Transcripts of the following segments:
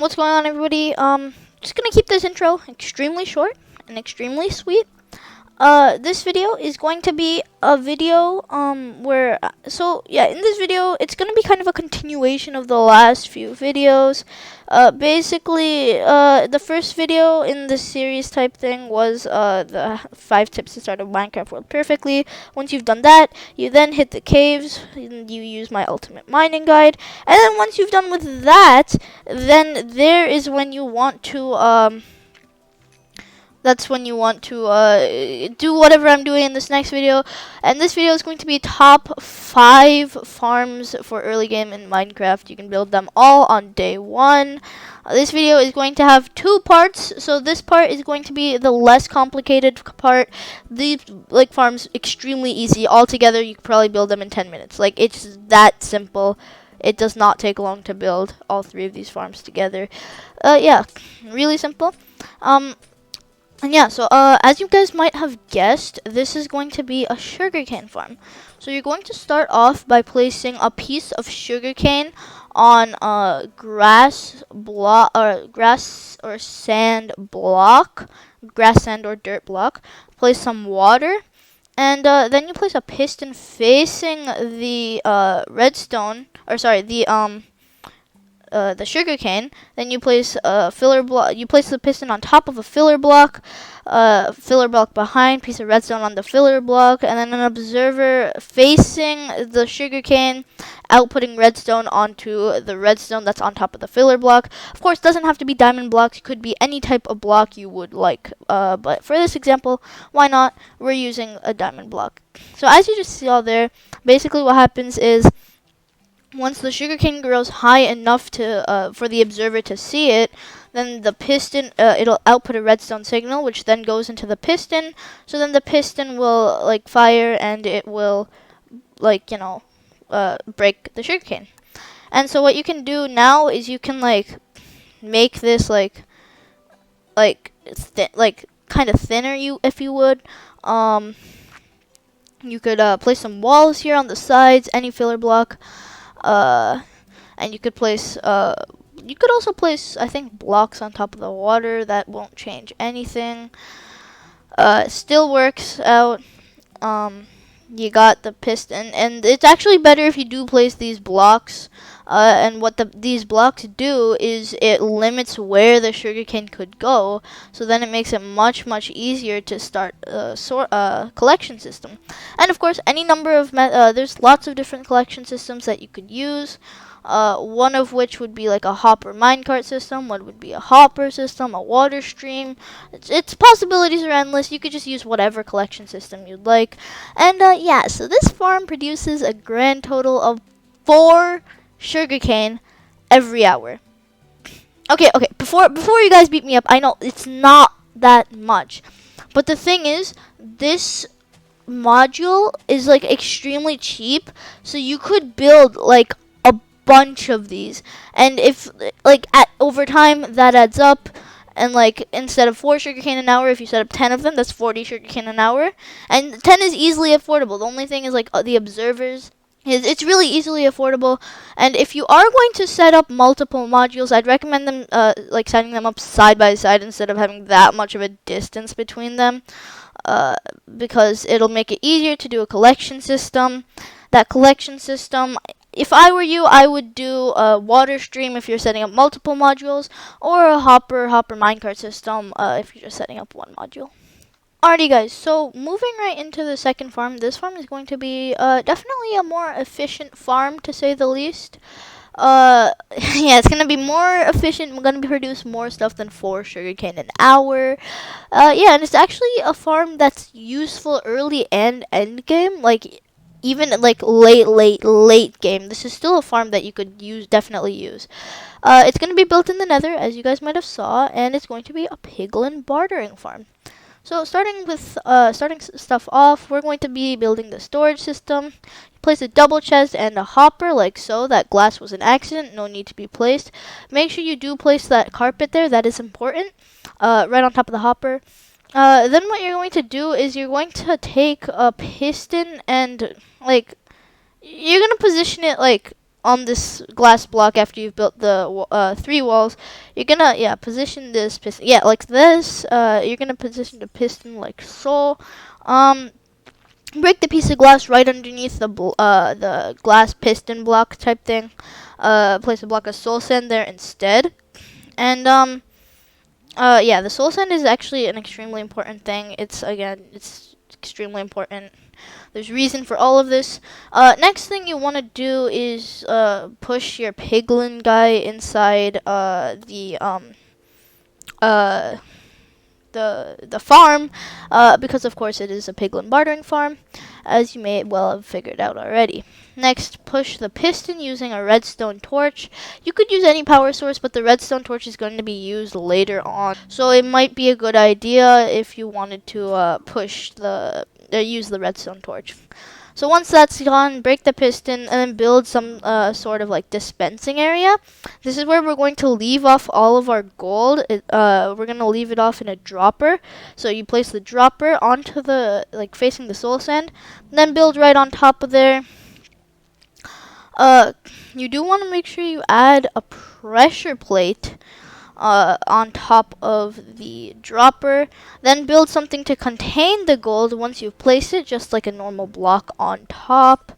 What's going on, everybody? Just gonna keep this intro extremely short and extremely sweet. This video is going to be a video, where, in this video, it's gonna be kind of a continuation of the last few videos. Basically, the first video in the series type thing was, the 5 tips to start a Minecraft world perfectly. Once you've done that, you then hit the caves, and you use my ultimate mining guide, and then once you've done with that, then there is when you want to, that's when you want to do whatever I'm doing in this next video. And this video is going to be top 5 farms for early game in Minecraft. You can build them all on day 1. This video is going to have 2 parts. So this part is going to be the less complicated part. These farms extremely easy. Altogether, you could probably build them in 10 minutes. It's that simple. It does not take long to build all 3 of these farms together. Yeah, really simple. As you guys might have guessed, this is going to be a sugarcane farm. So you're going to start off by placing a piece of sugarcane on a grass or sand block, grass, sand, or dirt block. Place some water, and then you place a piston facing the the sugarcane. Then you place a filler block. You place the piston on top of a filler block behind, piece of redstone on the filler block, and then an observer facing the sugarcane, outputting redstone onto the redstone that's on top of the filler block. Of course, it doesn't have to be diamond blocks. It could be any type of block you would like. But for this example, why not? We're using a diamond block. So as you just saw there, basically what happens is, once the sugarcane grows high enough to for the observer to see it, then the piston it'll output a redstone signal, which then goes into the piston. So then the piston will fire, and it will break the sugarcane. And so what you can do now is you can make this kind of thinner, if you would. You could place some walls here on the sides, any filler block. And you could place, you could also place, I think, blocks on top of the water. That won't change anything. Still works out. You got the piston, and it's actually better if you do place these blocks. And what these blocks do is it limits where the sugarcane could go. So then it makes it much easier to start a collection system. And of course, any number of there's lots of different collection systems that you could use. One of which would be like a hopper minecart system. One would be a hopper system, a water stream. Its possibilities are endless. You could just use whatever collection system you'd like. And so this farm produces a grand total of 4 sugarcane every hour. Okay. Before you guys beat me up, I know it's not that much, but the thing is, this module is extremely cheap, so you could build a bunch of these, and if over time that adds up. And instead of 4 sugarcane an hour, if you set up 10 of them, that's 40 sugarcane an hour. And 10 is easily affordable. The only thing is the observers. It's really easily affordable, and if you are going to set up multiple modules, I'd recommend them setting them up side by side instead of having that much of a distance between them, because it'll make it easier to do a collection system. That collection system, if I were you, I would do a water stream if you're setting up multiple modules, or a hopper minecart system if you're just setting up one module. Alrighty guys, so moving right into the second farm. This farm is going to be definitely a more efficient farm, to say the least. It's going to be more efficient. We're going to produce more stuff than 4 sugarcane an hour. And it's actually a farm that's useful early and end game. Even late game. This is still a farm that you could definitely use. It's going to be built in the Nether, as you guys might have saw, and it's going to be a piglin bartering farm. So starting stuff off, we're going to be building the storage system. Place a double chest and a hopper like so. That glass was an accident, no need to be placed. Make sure you do place that carpet there, that is important, right on top of the hopper. Then what you're going to do is you're going to take a piston and you're going to position it on this glass block after you've built the 3 walls, you're gonna position this piston like this. You're gonna position the piston like so. Break the piece of glass right underneath the glass piston block type thing. Place a block of soul sand there instead. And the soul sand is actually an extremely important thing. It's extremely important. There's reason for all of this. Next thing you want to do is push your piglin guy inside the farm, because of course it is a piglin bartering farm, as you may well have figured out already. Next, push the piston using a redstone torch. You could use any power source, but the redstone torch is going to be used later on, so it might be a good idea if you wanted to use the redstone torch. So once that's gone, break the piston and then build some sort of like dispensing area. This is where we're going to leave off all of our gold. We're going to leave it off in a dropper. So you place the dropper onto the, facing the soul sand, and then build right on top of there. You do want to make sure you add a pressure plate on top of the dropper. Then build something to contain the gold once you've placed it, just like a normal block on top.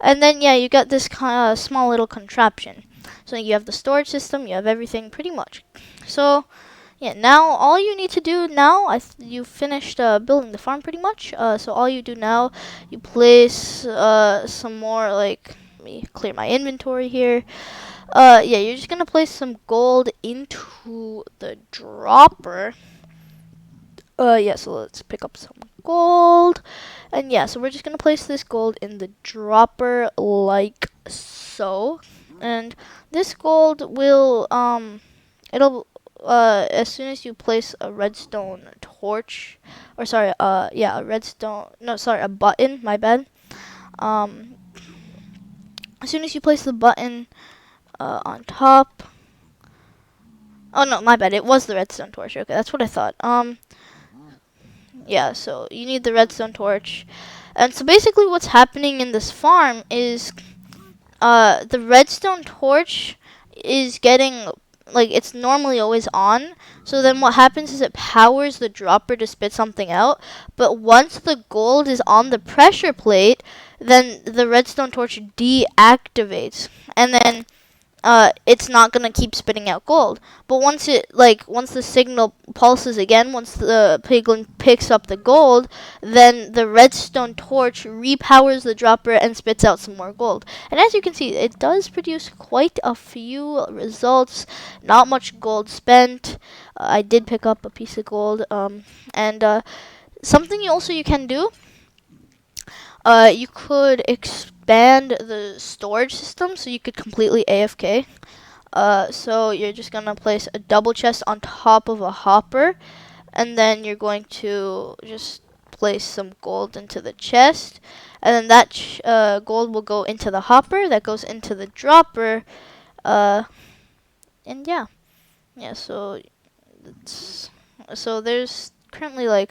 And then you got this kind of small little contraption. So you have the storage system, you have everything pretty much. So now all you need to do now, you've finished building the farm pretty much. So all you do now, you place some more, let me clear my inventory here. You're just gonna place some gold into the dropper. So let's pick up some gold. And so we're just gonna place this gold in the dropper like so. And this gold will, as soon as you place a redstone torch, or sorry, a button, my bad. As soon as you place the button on top. Oh no, my bad. It was the redstone torch. Okay, that's what I thought. So you need the redstone torch. And so basically what's happening in this farm is the redstone torch is getting, it's normally always on. So then what happens is it powers the dropper to spit something out. But once the gold is on the pressure plate, then the redstone torch deactivates. And then it's not gonna keep spitting out gold. But once the signal pulses again, once the piglin picks up the gold, then the redstone torch repowers the dropper and spits out some more gold. And as you can see, it does produce quite a few results. Not much gold spent. I did pick up a piece of gold. And something you can do. You could expand the storage system so you could completely AFK. So you're just gonna place a double chest on top of a hopper, and then you're going to just place some gold into the chest, and then that gold will go into the hopper, that goes into the dropper, and so there's currently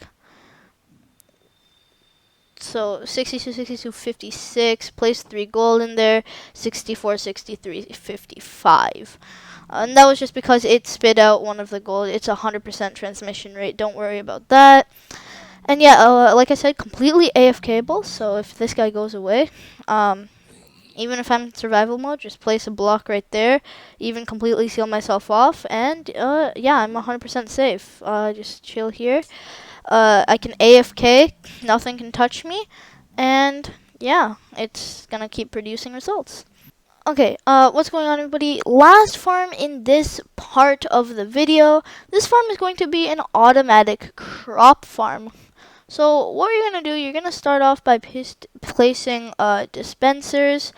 62, 62, 56, place 3 gold in there, 64, 63, 55. And that was just because it spit out one of the gold. It's 100% transmission rate. Don't worry about that. And like I said, completely AFKable. So if this guy goes away, even if I'm in survival mode, just place a block right there. Even completely seal myself off. And I'm 100% safe. Just chill here. I can AFK, nothing can touch me, and it's gonna keep producing results. Okay, what's going on, everybody? Last farm in this part of the video. This farm is going to be an automatic crop farm. So what you're gonna do, you're gonna start off by placing dispensers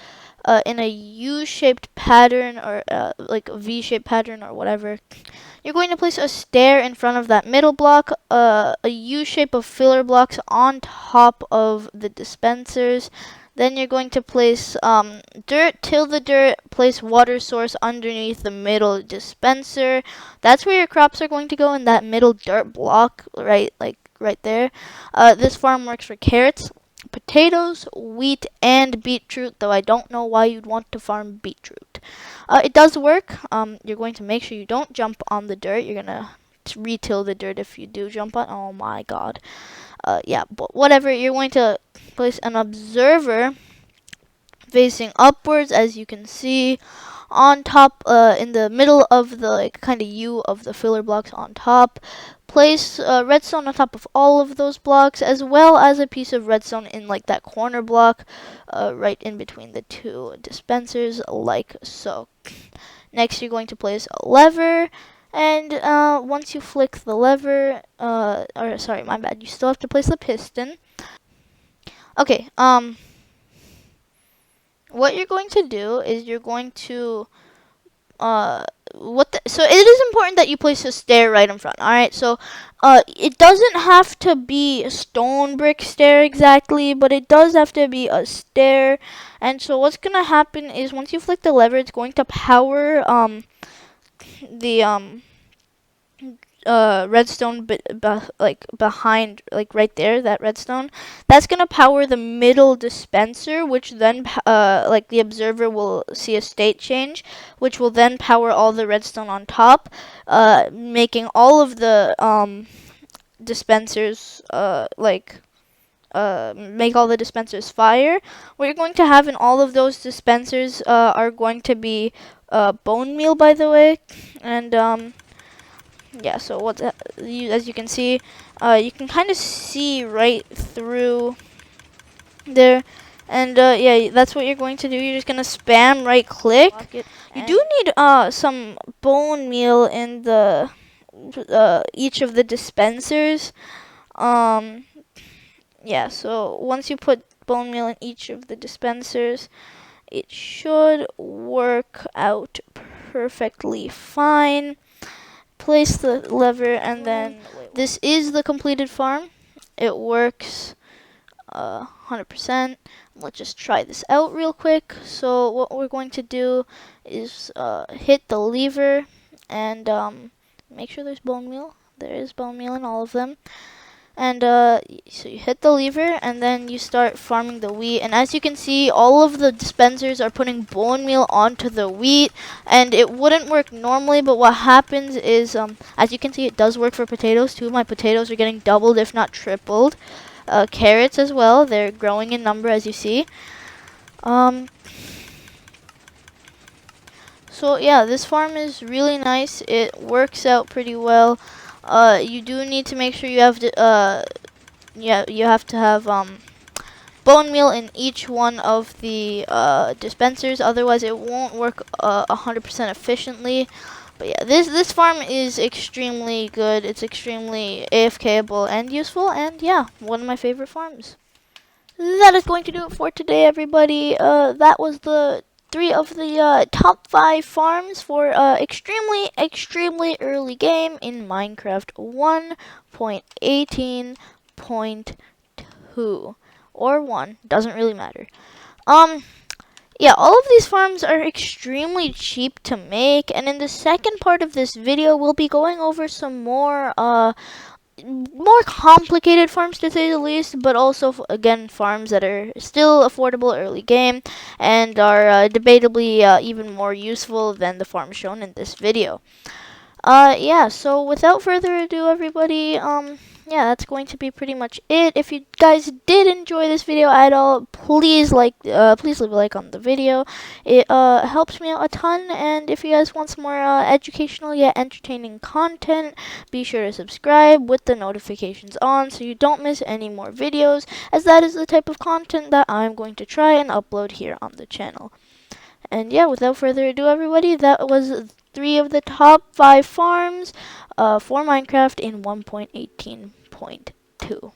in a U-shaped pattern, or like a V-shaped pattern, or whatever. You're going to place a stair in front of that middle block, a U-shape of filler blocks on top of the dispensers. Then you're going to place dirt, till the dirt, place water source underneath the middle dispenser. That's where your crops are going to go, in that middle dirt block, right there. This farm works for carrots. potatoes, wheat, and beetroot, though I don't know why you'd want to farm beetroot. It does work. You're going to make sure you don't jump on the dirt. You're going to retill the dirt if you do jump on. Oh my god. Yeah, but whatever. You're going to place an observer facing upwards, as you can see, on top, in the middle of the like kind of U of the filler blocks on top. Place redstone on top of all of those blocks, as well as a piece of redstone in like that corner block, right in between the two dispensers, like so. Next, you're going to place a lever, and once you flick the lever, or sorry, my bad, you still have to place the piston. Okay, what you're going to do is you're going to so it is important that you place a stair right in front. All right, so it doesn't have to be a stone brick stair exactly, but it does have to be a stair. And so what's gonna happen is once you flick the lever, it's going to power the redstone like behind, like right there, that redstone. That's gonna power the middle dispenser, which then like the observer will see a state change, which will then power all the redstone on top, making all of the dispensers make all the dispensers fire. What you're going to have in all of those dispensers are going to be bone meal, by the way. And yeah, so as you can see, you can kind of see right through there. And yeah, that's what you're going to do. You're just going to spam right click. You do need some bone meal in the each of the dispensers. Yeah, so once you put bone meal in each of the dispensers, it should work out perfectly fine. Place the lever, and then this is the completed farm. It works 100%. Let's just try this out real quick. So what we're going to do is hit the lever and make sure there's bone meal. There is bone meal in all of them. And so you hit the lever, and then you start farming the wheat. And as you can see, all of the dispensers are putting bone meal onto the wheat. And it wouldn't work normally, but what happens is, as you can see, it does work for potatoes too. My potatoes are getting doubled, if not tripled. Carrots as well, they're growing in number, as you see. So yeah, this farm is really nice. It works out pretty well. You do need to make sure you have you have to have bone meal in each one of the dispensers, otherwise it won't work 100% efficiently. But yeah, this farm is extremely good. It's extremely AFKable and useful, and yeah, one of my favorite farms. That is going to do it for today, everybody. That was the 3 of the top 5 farms for extremely early game in Minecraft 1.18.2 or 1, doesn't really matter. Yeah, all of these farms are extremely cheap to make, and in the second part of this video, we'll be going over some more complicated farms, to say the least, but also again farms that are still affordable early game and are debatably even more useful than the farms shown in this video. Yeah, so without further ado, everybody, yeah, that's going to be pretty much it. If you guys did enjoy this video at all, please please leave a like on the video. It helps me out a ton, and if you guys want some more educational yet entertaining content, be sure to subscribe with the notifications on so you don't miss any more videos, as that is the type of content that I'm going to try and upload here on the channel. And yeah, without further ado, everybody, that was 3 of the top 5 farms for Minecraft in 1.18.2.